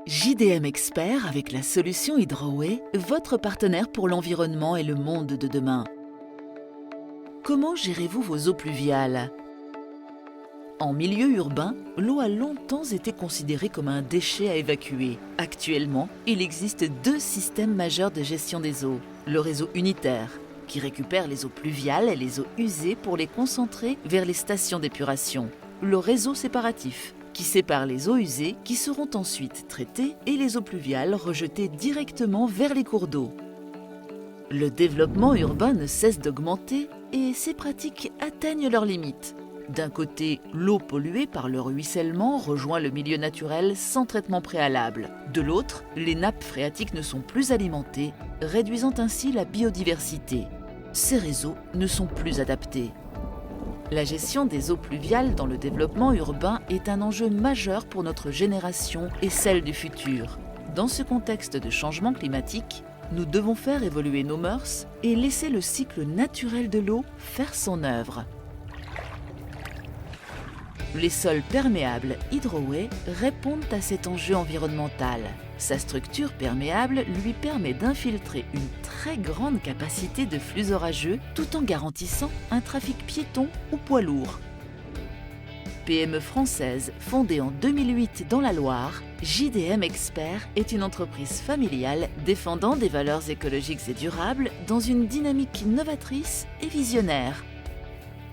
JDM Expert avec la solution Hydroway, votre partenaire pour l'environnement et le monde de demain. Comment gérez-vous vos eaux pluviales? En milieu urbain, l'eau a longtemps été considérée comme un déchet à évacuer. Actuellement, il existe deux systèmes majeurs de gestion des eaux. Le réseau unitaire, qui récupère les eaux pluviales et les eaux usées pour les concentrer vers les stations d'épuration. Le réseau séparatif, qui sépare les eaux usées qui seront ensuite traitées et les eaux pluviales rejetées directement vers les cours d'eau. Le développement urbain ne cesse d'augmenter et ces pratiques atteignent leurs limites. D'un côté, l'eau polluée par le ruissellement rejoint le milieu naturel sans traitement préalable. De l'autre, les nappes phréatiques ne sont plus alimentées, réduisant ainsi la biodiversité. Ces réseaux ne sont plus adaptés. La gestion des eaux pluviales dans le développement urbain est un enjeu majeur pour notre génération et celle du futur. Dans ce contexte de changement climatique, nous devons faire évoluer nos mœurs et laisser le cycle naturel de l'eau faire son œuvre. Les sols perméables Hydroway répondent à cet enjeu environnemental. Sa structure perméable lui permet d'infiltrer une très grande capacité de flux orageux tout en garantissant un trafic piéton ou poids lourd. PME française fondée en 2008 dans la Loire, JDM Expert est une entreprise familiale défendant des valeurs écologiques et durables dans une dynamique novatrice et visionnaire.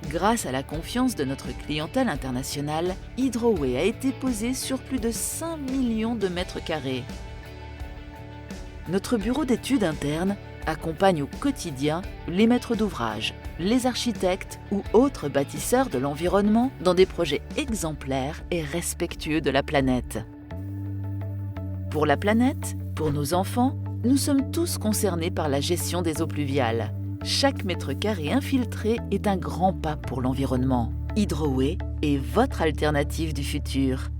Grâce à la confiance de notre clientèle internationale, Hydroway a été posé sur plus de 5 millions de mètres carrés. Notre bureau d'études interne accompagne au quotidien les maîtres d'ouvrage, les architectes ou autres bâtisseurs de l'environnement dans des projets exemplaires et respectueux de la planète. Pour la planète, pour nos enfants, nous sommes tous concernés par la gestion des eaux pluviales. Chaque mètre carré infiltré est un grand pas pour l'environnement. Hydroway est votre alternative du futur.